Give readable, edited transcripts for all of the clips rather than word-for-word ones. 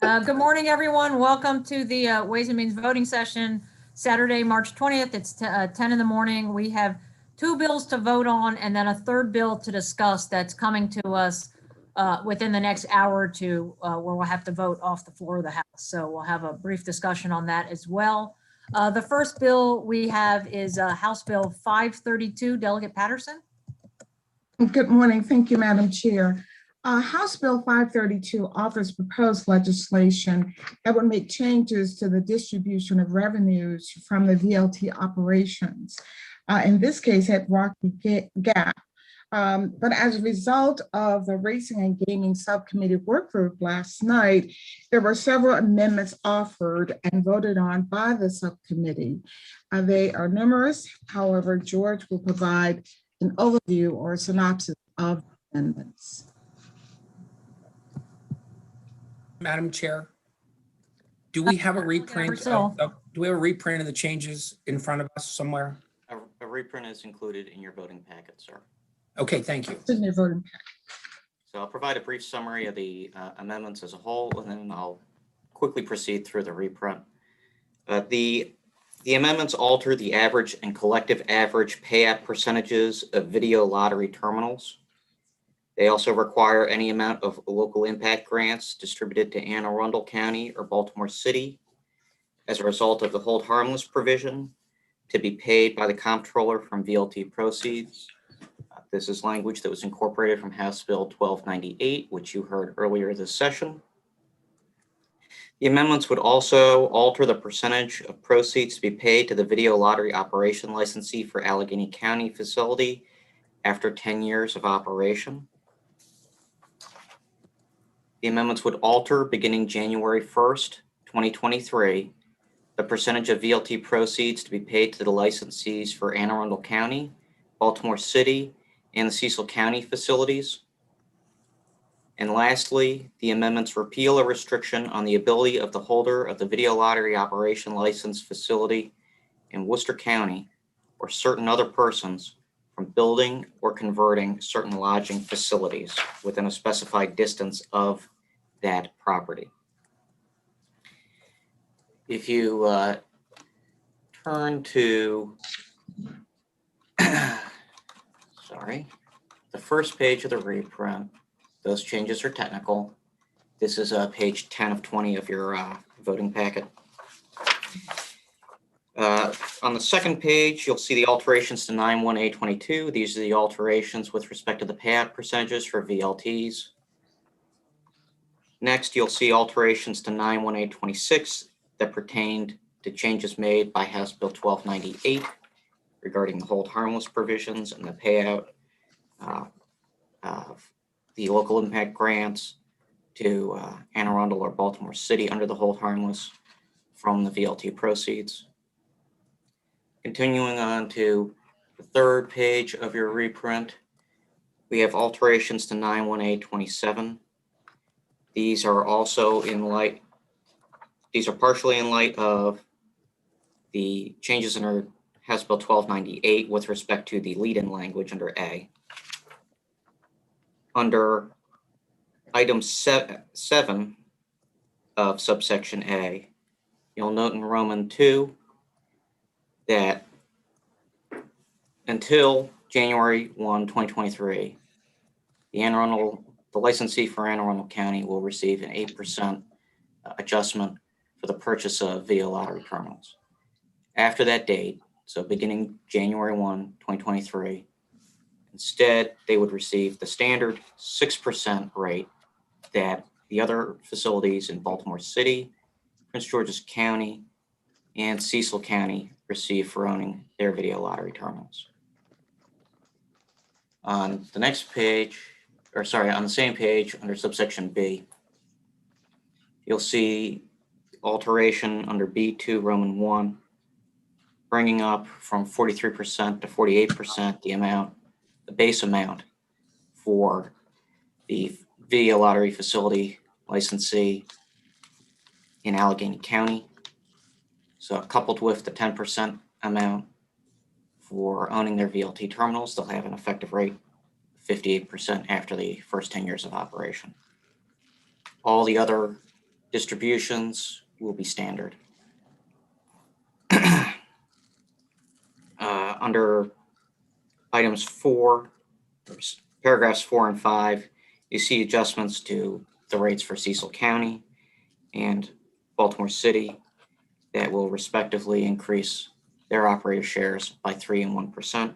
Good morning, everyone. Welcome to the Ways and Means voting session, Saturday, March 20th. It's 10 in the morning. We have 2 bills to vote on and then a 3rd bill to discuss that's coming to us within the next hour or two, where we'll have to vote off the floor of the House. So we'll have a brief discussion on that as well. The first bill we have is House Bill 532. Delegate Patterson. Good morning. Thank you, Madam Chair. House Bill 532 offers proposed legislation that would make changes to the distribution of revenues from the VLT operations. In this case, at Rocky Gap. But as a result of the Racing and Gaming Subcommittee work group last night, there were several amendments offered and voted on by the subcommittee. They are numerous. However, George will provide an overview or a synopsis of amendments. Madam Chair, do we have a reprint? Do we have a reprint of the changes in front of us somewhere? A reprint is included in your voting packet, sir. Okay, thank you. It's in your voting packet. So I'll provide a brief summary of the amendments as a whole, and then I'll quickly proceed through the reprint. The amendments alter the average and collective average payout percentages of video lottery terminals. They also require any amount of local impact grants distributed to Anne Arundel County or Baltimore City as a result of the hold harmless provision to be paid by the comptroller from VLT proceeds. This is language that was incorporated from House Bill 1298, which you heard earlier this session. The amendments would also alter the percentage of proceeds to be paid to the video lottery operation licensee for Allegheny County facility after 10 years of operation. The amendments would alter, beginning January 1st, 2023, the percentage of VLT proceeds to be paid to the licensees for Anne Arundel County, Baltimore City, and the Cecil County facilities. And lastly, the amendments repeal a restriction on the ability of the holder of the video lottery operation license facility in Worcester County or certain other persons from building or converting certain lodging facilities within a specified distance of that property. If you turn to, the first page of the reprint, those changes are technical. This is page 10 of 20 of your voting packet. On the second page, you'll see the alterations to 9(1)(a)(22). These are the alterations with respect to the payout percentages for VLTs. Next, you'll see alterations to 9(1)(a)(26) that pertained to changes made by House Bill 1298 regarding the hold harmless provisions and the payout of the local impact grants to Anne Arundel or Baltimore City under the hold harmless from the VLT proceeds. Continuing on to the third page of your reprint, we have alterations to 9(1)(a)(27). These are also partially in light of the changes under House Bill 1298 with respect to the lead-in language under A. Under item 7 of subsection A, you'll note in Roman 2 that until January 1, 2023, the licensee for Anne Arundel County will receive an 8% adjustment for the purchase of video lottery terminals. After that date, so beginning January 1, 2023, instead, they would receive the standard 6% rate that the other facilities in Baltimore City, Prince George's County, and Cecil County receive for owning their video lottery terminals. On the next page, on the same page under subsection B, you'll see alteration under B2 Roman 1, bringing up from 43% to 48% the base amount for the video lottery facility licensee in Allegheny County. So coupled with the 10% amount for owning their VLT terminals, they'll have an effective rate of 58% after the first 10 years of operation. All the other Distributions will be standard. Under items 4, paragraphs 4 and 5, you see adjustments to the rates for Cecil County and Baltimore City that will respectively increase their operator shares by 3% and 1%.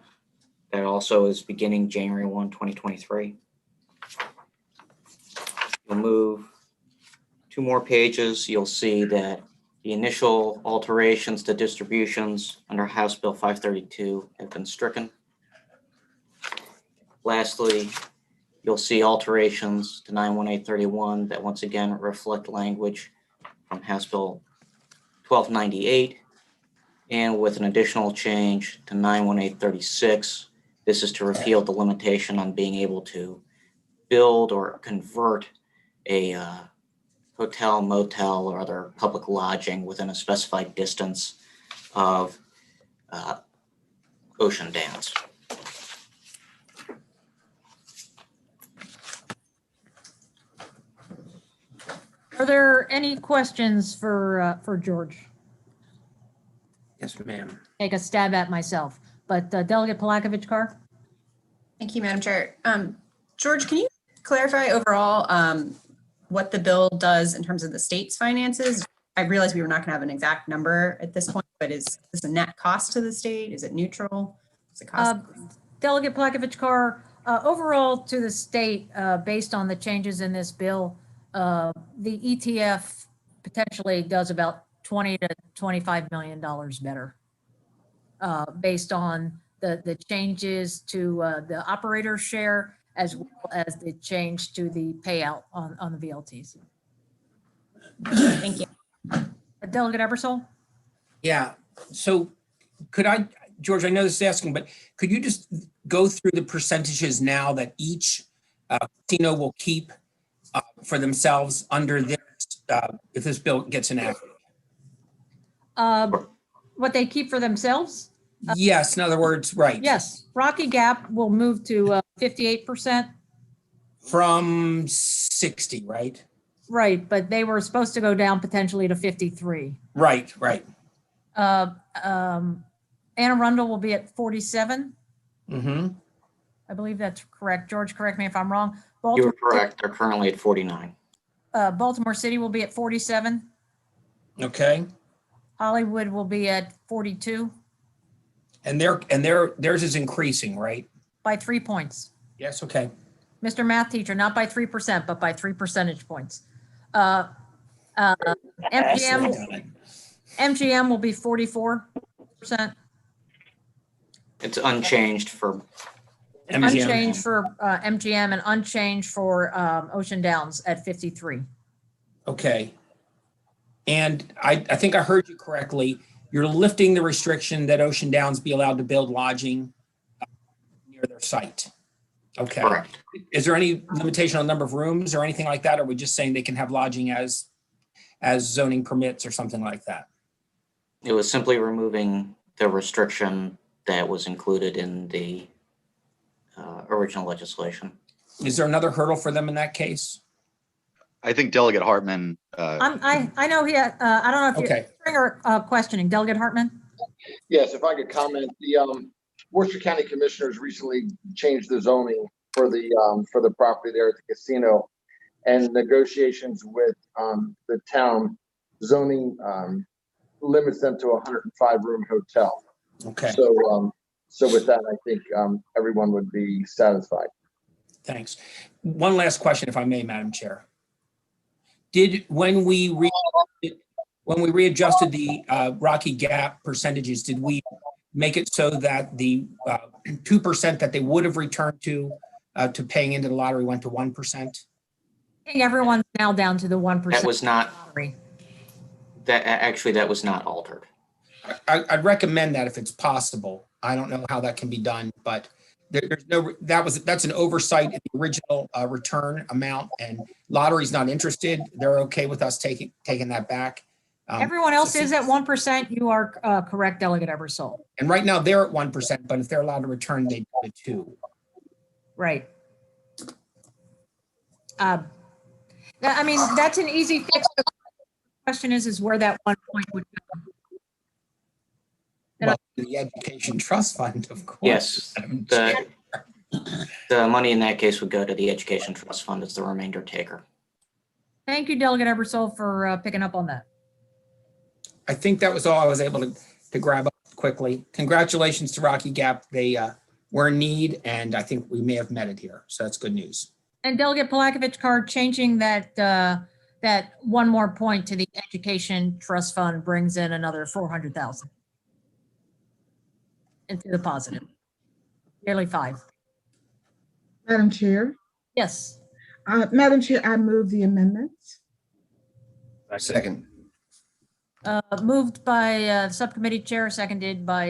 That also is beginning January 1, 2023. We'll move 2 more pages. You'll see that the initial alterations to distributions under House Bill 532 have been stricken. Lastly, you'll see alterations to 91831 that once again reflect language from House Bill 1298, and with an additional change to 91836. This is to repeal the limitation on being able to build or convert a hotel, motel, or other public lodging within a specified distance of ocean dams. Are there any questions for George? Yes, ma'am. Take a stab at myself, but Delegate Palakovich-Carr? Thank you, Madam Chair. George, can you clarify overall what the bill does in terms of the state's finances? I realize we were not going to have an exact number at this point, but is this a net cost to the state? Is it neutral? Is it cost? Delegate Palakovich-Carr, overall to the state, based on the changes in this bill, the ETF potentially does about $20 to $25 million better, based on the changes to the operator share, as well as the change to the payout on the VLTs. Thank you. Delegate Ebersol? Yeah, so could I, George, I know this is asking, but could you just go through the percentages now that each casino will keep for themselves under this, if this bill gets enacted? What they keep for themselves? Yes, in other words, right. Yes, Rocky Gap will move to 58%. From 60, right? Right, but they were supposed to go down potentially to 53. Right, right. Anne Arundel will be at 47. Mm-hmm. I believe that's correct. George, correct me if I'm wrong. You're correct. They're currently at 49. Baltimore City will be at 47. Okay. Hollywood will be at 42 And theirs is increasing, right? by 3 points. Yes, okay. Mr. Math Teacher, not by 3%, but by 3 percentage points. MGM will be 44%. It's unchanged for Unchanged for MGM and unchanged for Ocean Downs at 53. Okay. And I think I heard you correctly. You're lifting the restriction that Ocean Downs be allowed to build lodging near their site. Okay. correct. Is there any limitation on number of rooms or anything like that? Or are we just saying they can have lodging as zoning permits or something like that? It was simply removing the restriction that was included in the original legislation. Is there another hurdle for them in that case? I think Delegate Hartman. I know he, I don't know if Okay. you're questioning. Delegate Hartman? Yes, if I could comment, the Worcester County Commissioners recently changed the zoning for the property there at the casino, and negotiations with the town zoning limits them to a 105-room hotel. Okay, So with that, I think everyone would be satisfied. thanks. One last question, if I may, Madam Chair. When we readjusted the Rocky Gap percentages, did we make it so that the 2% that they would have returned to paying into the lottery went to 1%? I think everyone's now down to the 1%. That was not, lottery. that was not altered. I'd recommend that if it's possible. I don't know how that can be done, but there's no, that's an oversight in the original return amount, and lottery's not interested. They're okay with us taking that back. Everyone else is at 1%. You are correct, Delegate Ebersol. And right now they're at 1%, but if they're allowed to return, they go to 2. Right. I mean, that's an easy fix. Question is where that 1 point would go. Well, the Education Trust Fund, of course. Yes, Madam Chair. the money in that case would go to the Education Trust Fund as the remainder taker. Thank you, Delegate Ebersol, for picking up on that. I think that was all I was able to grab up quickly. Congratulations to Rocky Gap. They were in need, and I think we may have met it here. So that's good news. And Delegate Palakovich card changing that that 1 more point to the Education Trust Fund brings in another 400,000 into the positive. Nearly 5. Madam Chair, Yes. Madam Chair, I move the amendments. Second. Moved by Subcommittee Chair, seconded by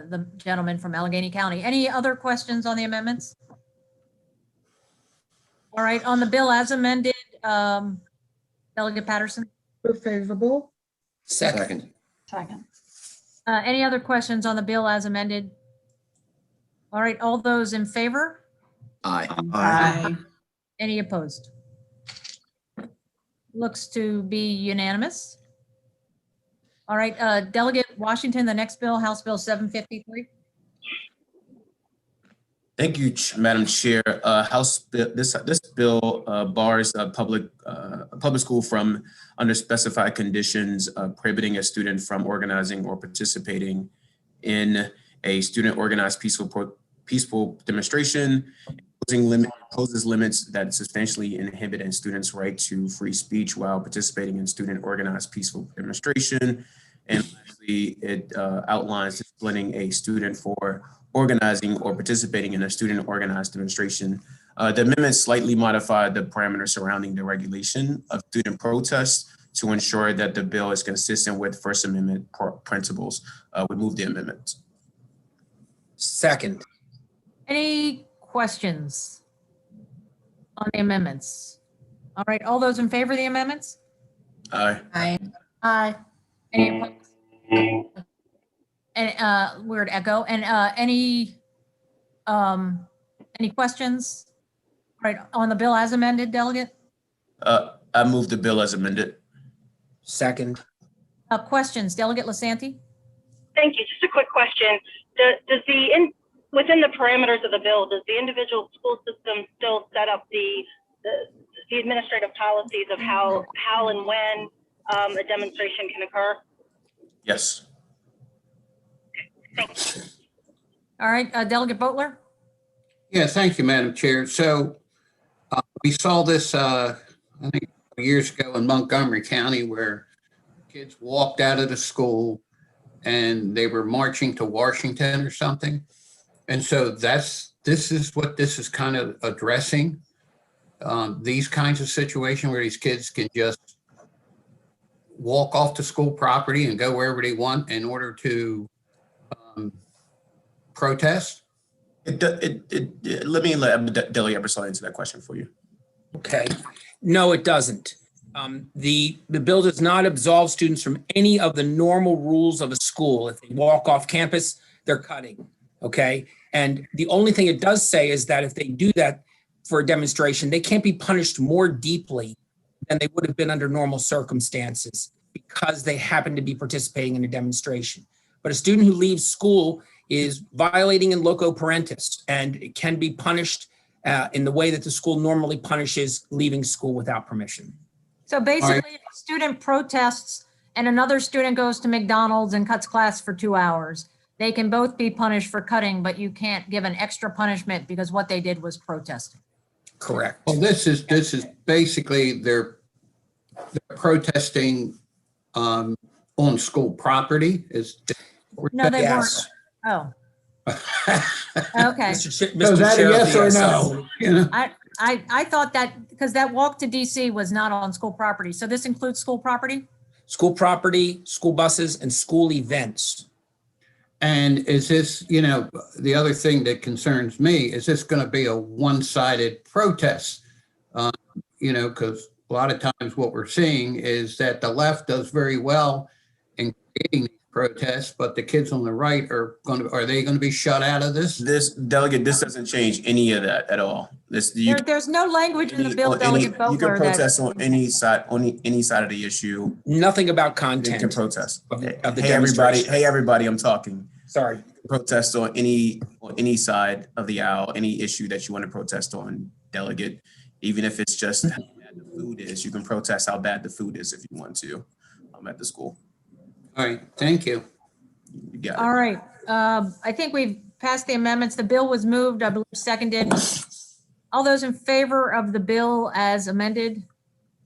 the gentleman from Allegheny County. Any other questions on the amendments? All right, on the bill as amended, Delegate Patterson? Move favorable. Second. Second. Any other questions on the bill as amended? All right, all those in favor? Aye. Any opposed? Looks to be unanimous. All right, Delegate Washington, the next bill, House Bill 753. Thank you, Madam Chair. This bill bars a public school from under specified conditions prohibiting a student from organizing or participating in a student organized peaceful demonstration, imposes limits that substantially inhibit a student's right to free speech while participating in student organized peaceful demonstration. And lastly, it outlines disciplining a student for organizing or participating in a student organized demonstration. The amendment slightly modified the parameters surrounding the regulation of student protests to ensure that the bill is consistent with First Amendment principles. We move the amendment. Second. Any questions on the amendments? All right, all those in favor of the amendments? Aye. Aye. Aye. Any opposed? And weird echo. And any questions? All right, on the bill as amended, Delegate? I move the bill as amended. Second. Questions, Delegate Lasanti? Thank you. Just a quick question. Within the parameters of the bill, does the individual school system still set up the administrative policies of how and when a demonstration can occur? Yes. Thank you. All right, Delegate Boatler? Yeah, thank you, Madam Chair. So we saw this, I think, years ago in Montgomery County where kids walked out of the school and they were marching to Washington or something. And so this is what this is kind of addressing, these kinds of situations where these kids can just walk off the school property and go wherever they want in order to protest. Let Delegate Ebersol answer that question for you. Okay. No, it doesn't. The bill does not absolve students from any of the normal rules of a school. If they walk off campus, they're cutting. Okay. And the only thing it does say is that if they do that for a demonstration, they can't be punished more deeply than they would have been under normal circumstances because they happen to be participating in a demonstration. But a student who leaves school is violating in loco parentis, and it can be punished in the way that the school normally punishes leaving school without permission. So basically, if a student protests and another student goes to McDonald's and cuts class for 2 hours, they can both be punished for cutting, but you can't give an extra punishment because what they did was protesting. Correct. Well, this is basically they're protesting on school property. No, they Yes. weren't. Oh, okay. So is that a yes or no? You know? I thought that because that walk to DC was not on school property. So this includes school property? School property, school buses, and school events. And is this, the other thing that concerns me, is this going to be a one-sided protest? Because a lot of times what we're seeing is that the left does very well in creating these protest, but the kids on the right are they going to be shut out of this? This delegate, this doesn't change any of that at all. There's no language in the bill, Delegate You can Vogler, protest that. on any side of the issue. Nothing about You can content protest. of the Hey, everybody, demonstration. I'm talking. Sorry. Protest on any side of the aisle, any issue that you want to protest on, delegate. Even if it's just how bad the food is, you can protest how bad the food is if you want to at the school. All right, thank you. You got it. All right. I think we've passed the amendments. The bill was moved, I believe seconded. All those in favor of the bill as amended?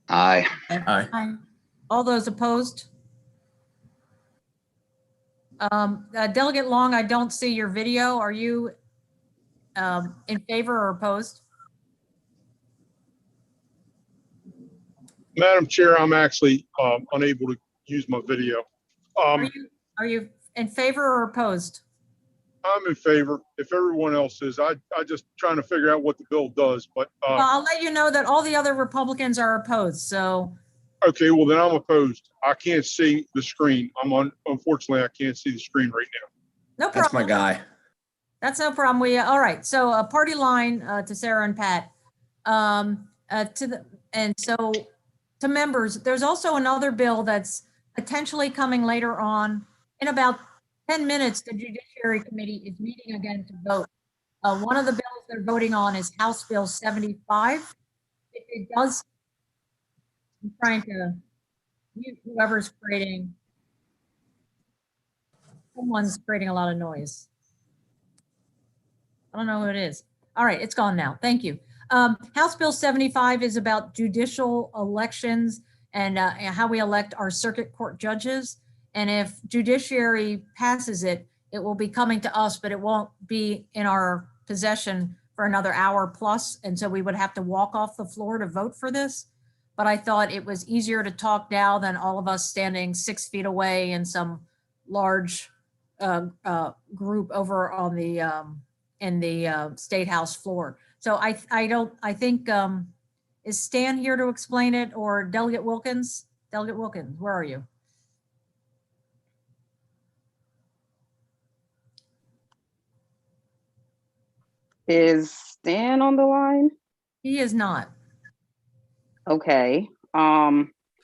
Aye. Aye. Aye. All those opposed? Delegate Long, I don't see your video. Are you in favor or opposed? Madam Chair, I'm actually unable to use my video. Are you in favor or opposed? I'm in favor. If everyone else is, I just trying to figure out what the bill does, but Well, I'll let you know that all the other Republicans are opposed, so. okay, well then I'm opposed. I can't see the screen. Unfortunately, I can't see the screen right now. No problem. That's my guy. That's no problem. All right. So a party line to Sarah and Pat. To members, there's also another bill that's potentially coming later on. In about 10 minutes, the Judiciary Committee is meeting again to vote. One of the bills they're voting on is House Bill 75. It does, I'm trying to mute whoever's creating. Someone's creating a lot of noise. I don't know who it is. All right, it's gone now. Thank you. House Bill 75 is about judicial elections and how we elect our circuit court judges. And if Judiciary passes it, it will be coming to us, but it won't be in our possession for another hour plus. And so we would have to walk off the floor to vote for this. But I thought it was easier to talk now than all of us standing 6 feet away in some large group over on the in the State House floor. So I think, is Stan here to explain it, or Delegate Wilkins? Delegate Wilkins, where are you? Is Stan on the line? He is not. Okay.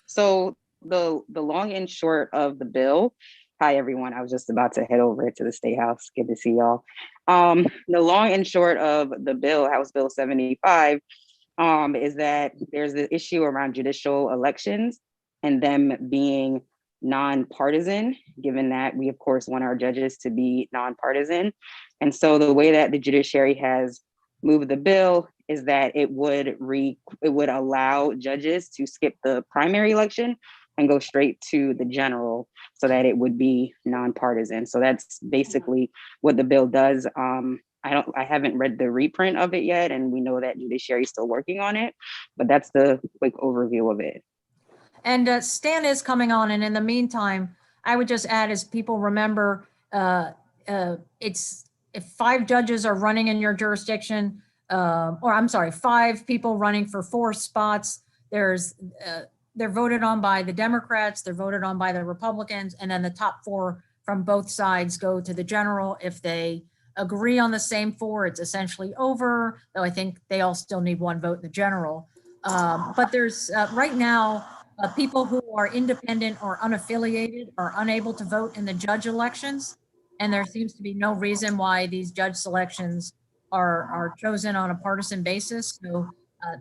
So the long and short of the bill. Hi everyone. I was just about to head over to the State House. Good to see y'all. The long and short of the bill, House Bill 75, is that there's the issue around judicial elections and them being nonpartisan, given that we of course want our judges to be nonpartisan. And so the way that the judiciary has moved the bill is that it would allow judges to skip the primary election and go straight to the general so that it would be nonpartisan. So that's basically what the bill does. I haven't read the reprint of it yet, and we know that judiciary is still working on it, but that's the quick overview of it. And Stan is coming on, and in the meantime, I would just add, as people remember, it's if 5 judges are running in your jurisdiction, or I'm sorry, 5 people running for 4 spots, they're voted on by the Democrats, they're voted on by the Republicans, and then the top 4 from both sides go to the general. If they agree on the same 4, it's essentially over, though I think they all still need 1 vote in the general. But there's right now, people who are independent or unaffiliated are unable to vote in the judge elections. And there seems to be no reason why these judge selections are chosen on a partisan basis. So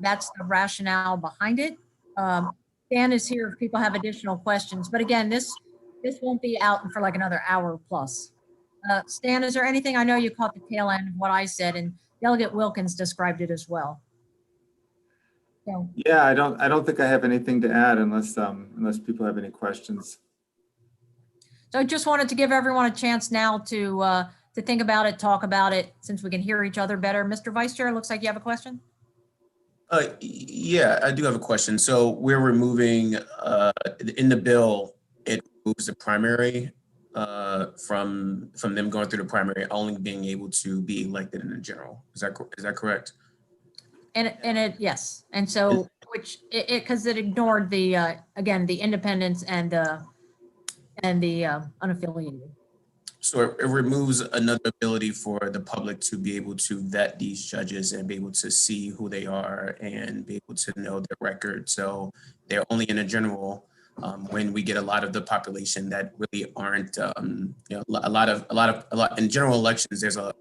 that's the rationale behind it. Dan is here if people have additional questions. But again, this won't be out for like another hour plus. Stan, is there anything? I know you caught the tail end of what I said, and Delegate Wilkins described it as well. So. Yeah, I don't think I have anything to add unless people have any questions. So I just wanted to give everyone a chance now to think about it, talk about it, since we can hear each other better. Mr. Vice Chair, looks like you have a question. Yeah, I do have a question. So we're removing in the bill, it removes the primary from them going through the primary, only being able to be elected in the general. Is that correct? And it yes, and so because it ignored the again the independents and and the unaffiliated. So it removes another ability for the public to be able to vet these judges and be able to see who they are and be able to know their record. So they're only in a general, when we get a lot of the population that really aren't, you know, a lot in general elections, there's the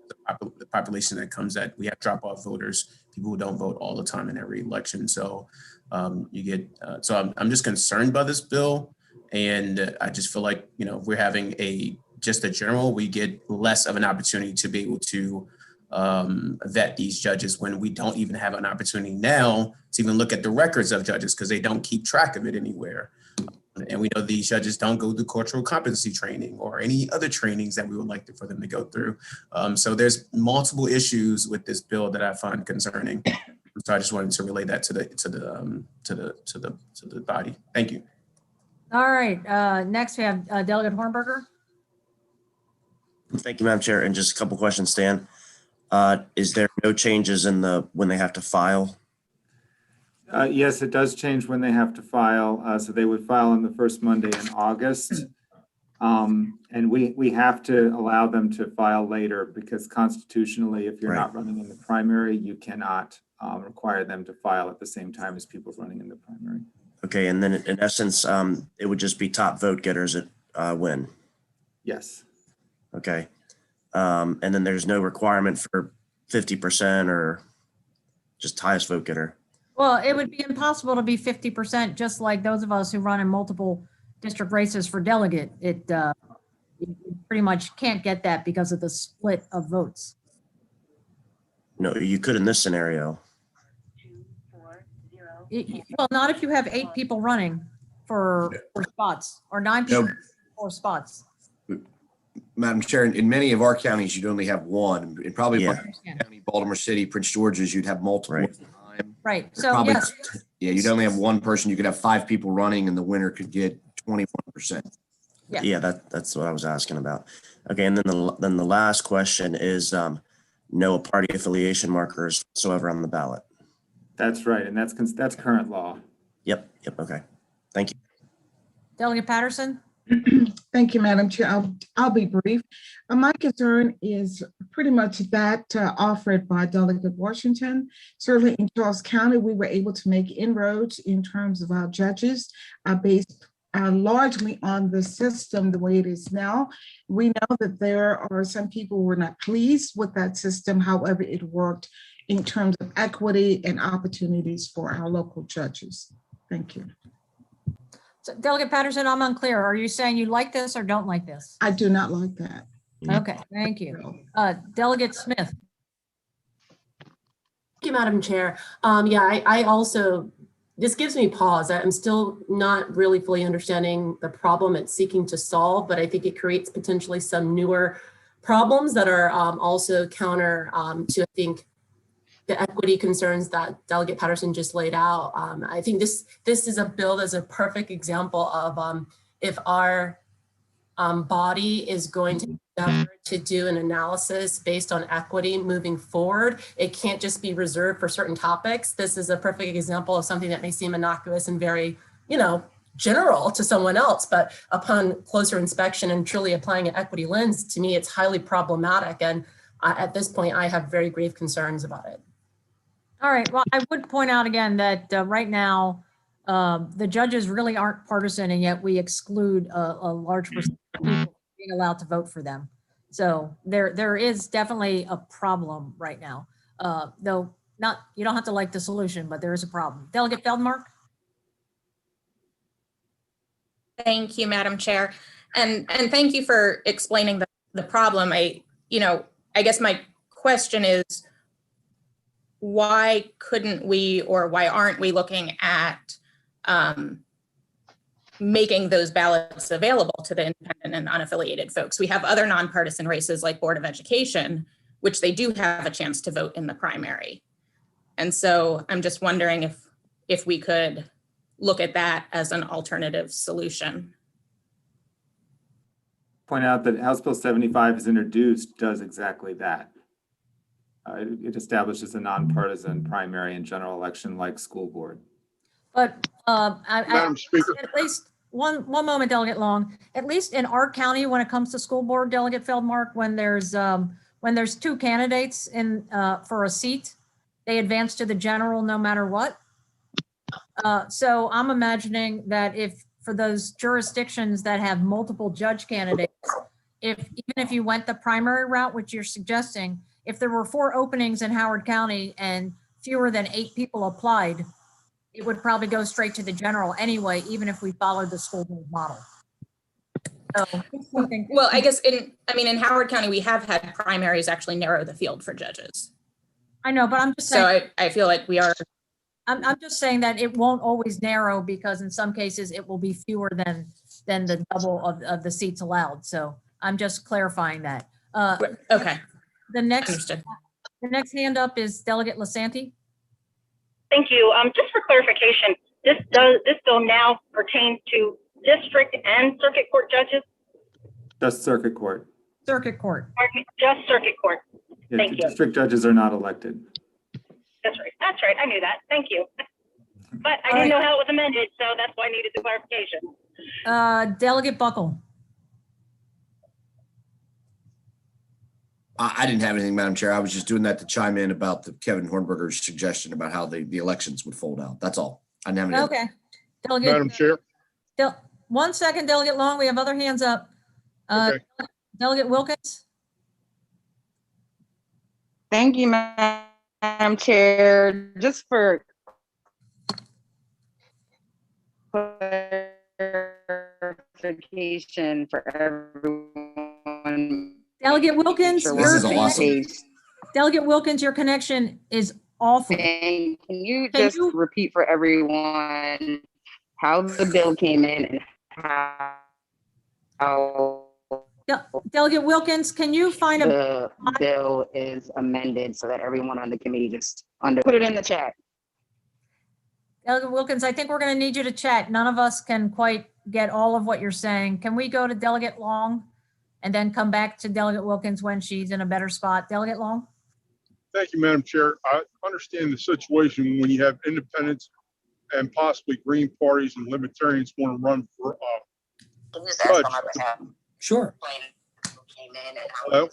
population that comes that we have drop-off voters, people who don't vote all the time in every election. So you get, so I'm just concerned by this bill. And I just feel like, you know, if we're having just a general, we get less of an opportunity to be able to vet these judges when we don't even have an opportunity now to even look at the records of judges because they don't keep track of it anywhere. And we know these judges don't go through cultural competency training or any other trainings that we would like for them to go through. So there's multiple issues with this bill that I find concerning. So I just wanted to relay that to the body. Thank you. All right, next we have Delegate Hornberger. Thank you, Madam Chair. And just a couple questions, Stan. Is there no changes in when they have to file? Yes, it does change when they have to file. So they would file on the first Monday in August. And we have to allow them to file later because constitutionally, if you're not running in the primary, you cannot require them to file at the same time as people running in the primary. Okay, and then in essence, it would just be top vote getters at win. Yes. Okay. And then there's no requirement for 50% or just highest vote getter. Well, it would be impossible to be 50%, just like those of us who run in multiple district races for delegate. You pretty much can't get that because of the split of votes. No, you could in this scenario. Well, not if you have 8 people running for spots or 9 people for spots. Madam Chair, in many of our counties, you'd only have one. In probably County, Baltimore City, Prince George's, you'd have multiple at the time. Right. So Probably, yes. Yeah, you'd only have one person. You could have 5 people running and the winner could get 21%. Yeah, that's what I was asking about. Okay, and then the last question is no party affiliation markers whatsoever on the ballot. That's right, and that's current law. Yep, okay. Thank you. Delegate Patterson. Thank you, Madam Chair. I'll be brief. My concern is pretty much that offered by Delegate Washington. Certainly in Charles County, we were able to make inroads in terms of our judges based largely on the system the way it is now. We know that there are some people who were not pleased with that system. However, it worked in terms of equity and opportunities for our local judges. Thank you. So Delegate Patterson, I'm unclear. Are you saying you like this or don't like this? I do not like that. Okay, thank you. Delegate Smith. Thank you, Madam Chair. I also, this gives me pause. I'm still not really fully understanding the problem it's seeking to solve, but I think it creates potentially some newer problems that are also counter to, I think, the equity concerns that Delegate Patterson just laid out. I think this is a bill that's a perfect example of if our body is going to endeavor to do an analysis based on equity moving forward, it can't just be reserved for certain topics. This is a perfect example of something that may seem innocuous and very, general to someone else, but upon closer inspection and truly applying an equity lens, to me, it's highly problematic. And at this point, I have very grave concerns about it. All right. Well, I would point out again that right now, the judges really aren't partisan, and yet we exclude a large percentage of people being allowed to vote for them. So there is definitely a problem right now, though you don't have to like the solution, but there is a problem. Delegate Feldmark. Thank you, Madam Chair, and thank you for explaining the problem. I guess my question is, why couldn't we, or why aren't we looking at making those ballots available to the independent and unaffiliated folks? We have other nonpartisan races like Board of Education, which they do have a chance to vote in the primary. And so I'm just wondering if we could look at that as an alternative solution. Point out that House Bill 75 is introduced does exactly that. It establishes a nonpartisan primary and general election like school board. But Madam Speaker. at least one moment, Delegate Long. At least in our county, when it comes to school board, Delegate Feldmark, when there's two candidates in for a seat, they advance to the general no matter what. So I'm imagining that if for those jurisdictions that have multiple judge candidates, even if you went the primary route, which you're suggesting, if there were 4 openings in Howard County and fewer than 8 people applied, it would probably go straight to the general anyway, even if we followed the school board model. So, Well, I guess in Howard County, we have had primaries actually narrow the field for judges. I know, but I'm just saying. So I feel like we are. I'm just saying that it won't always narrow because in some cases it will be fewer than the double of the seats allowed. So I'm just clarifying that. Okay. The next hand up is Delegate Lasanti. Thank you. Just for clarification, this bill now pertains to district and circuit court judges? Just circuit court. Circuit court. Pardon me, just circuit court. Yeah, Thank you. district judges are not elected. That's right. That's right. I knew that. Thank you. But I didn't know how it was amended, so that's why I needed the clarification. Delegate Buckle. I didn't have anything, Madam Chair. I was just doing that to chime in about the Kevin Hornberger's suggestion about how the elections would fold out. That's all. I didn't have anything. Okay. Delegate, Madam Chair. 1 second, Delegate Long. We have other hands up. Okay. Delegate Wilkins. Thank you, Madam Chair. Just for clarification for everyone. Delegate Wilkins, This is awesome. Delegate Wilkins, your connection is awful. Can you just repeat for everyone how the bill came in and how Delegate Wilkins, can you find the bill is amended so that everyone on the committee just put it in the chat? Delegate Wilkins, I think we're going to need you to chat. None of us can quite get all of what you're saying. Can we go to Delegate Long and then come back to Delegate Wilkins when she's in a better spot? Delegate Long? Thank you, Madam Chair. I understand the situation when you have independents and possibly Green parties and Libertarians want to run for judge. Sure. Hello?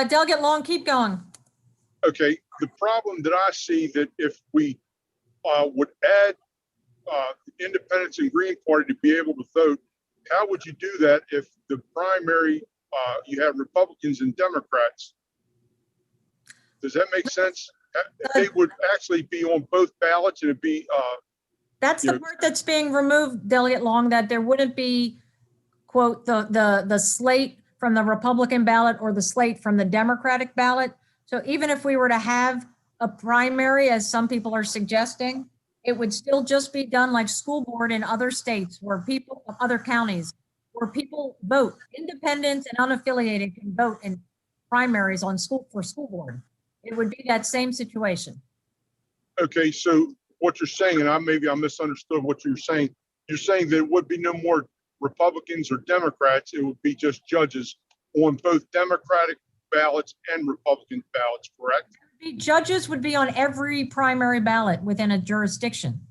Delegate Long, keep going. Okay, the problem that I see that if we would add independents and Green Party to be able to vote, how would you do that if the primary, you have Republicans and Democrats? Does that make sense? They would actually be on both ballots and it'd be. That's the part that's being removed, Delegate Long, that there wouldn't be, quote, the slate from the Republican ballot or the slate from the Democratic ballot. So even if we were to have a primary, as some people are suggesting, it would still just be done like school board in other states where people, other counties, where people vote. Independents and unaffiliated can vote in primaries on school board. It would be that same situation. Okay, so what you're saying, and maybe I misunderstood what you're saying. You're saying there would be no more Republicans or Democrats. It would be just judges on both Democratic ballots and Republican ballots, correct? Judges would be on every primary ballot within a jurisdiction.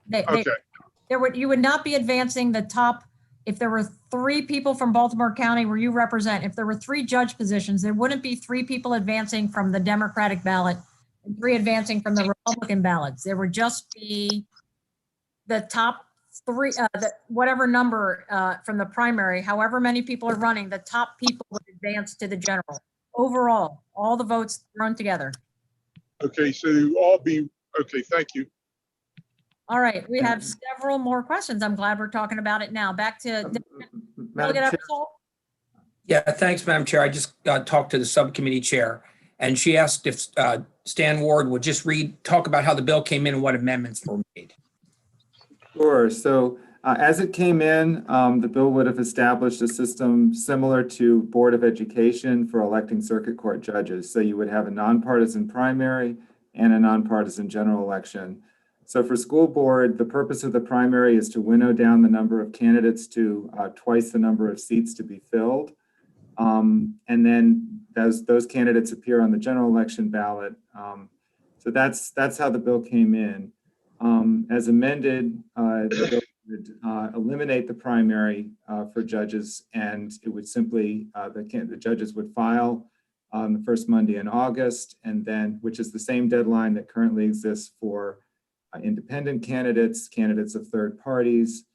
You would not be advancing the top. If there were 3 people from Baltimore County where you represent, if there were 3 judge positions, there wouldn't be 3 people advancing from the Democratic ballot and 3 advancing from the Republican ballots. There would just be the top 3, whatever number from the primary, however many people are running, the top people would advance to the general. Overall, all the votes run together. Okay, so you all be, okay, thank you. All right, we have several more questions. I'm glad we're talking about it now. Back to Delegate Eversole. Yeah, thanks, Madam Chair. I just talked to the subcommittee chair, and she asked if Stan Ward would just talk about how the bill came in and what amendments were made. Sure. So as it came in, the bill would have established a system similar to Board of Education for electing circuit court judges. So you would have a nonpartisan primary and a nonpartisan general election. So for school board, the purpose of the primary is to winnow down the number of candidates to twice the number of seats to be filled. And then those candidates appear on the general election ballot. So that's how the bill came in. As amended, the bill would eliminate the primary for judges, and it would simply, the judges would file on the first Monday in August, and then, which is the same deadline that currently exists for independent candidates, candidates of third parties,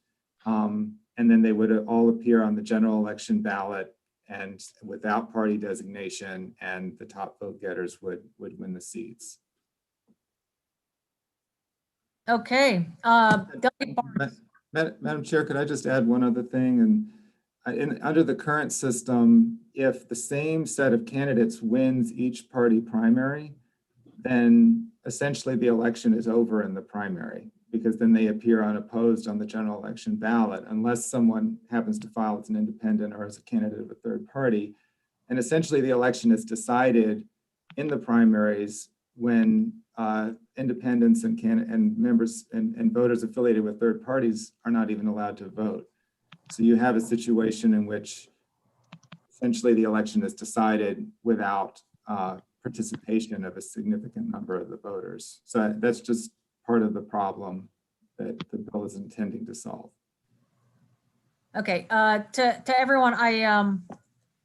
and then they would all appear on the general election ballot and without party designation, and the top vote getters would win the seats. Okay. Delegate Barnes. Madam Chair, could I just add one other thing? And under the current system, if the same set of candidates wins each party primary, then essentially the election is over in the primary, because then they appear unopposed on the general election ballot, unless someone happens to file as an independent or as a candidate of a third party. And essentially the election is decided in the primaries when independents and members and voters affiliated with third parties are not even allowed to vote. So you have a situation in which essentially the election is decided without participation of a significant number of the voters. So that's just part of the problem that the bill is intending to solve. Okay, to everyone,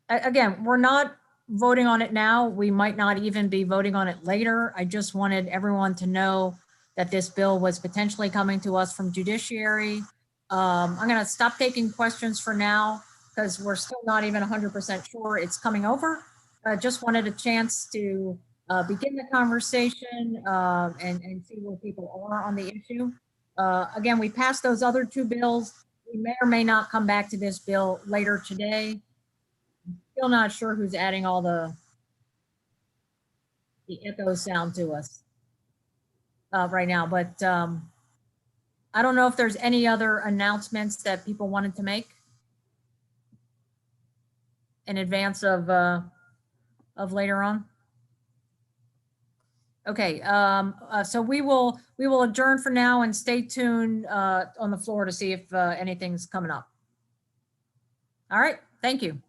again, we're not voting on it now. We might not even be voting on it later. I just wanted everyone to know that this bill was potentially coming to us from judiciary. I'm gonna stop taking questions for now because we're still not even 100% sure it's coming over. I just wanted a chance to begin the conversation and see where people are on the issue. Again, we passed those other two bills. We may or may not come back to this bill later today. Still not sure who's adding all the echo sound to us right now, but I don't know if there's any other announcements that people wanted to make in advance of later on. Okay, so we will adjourn for now and stay tuned on the floor to see if anything's coming up. All right, thank you.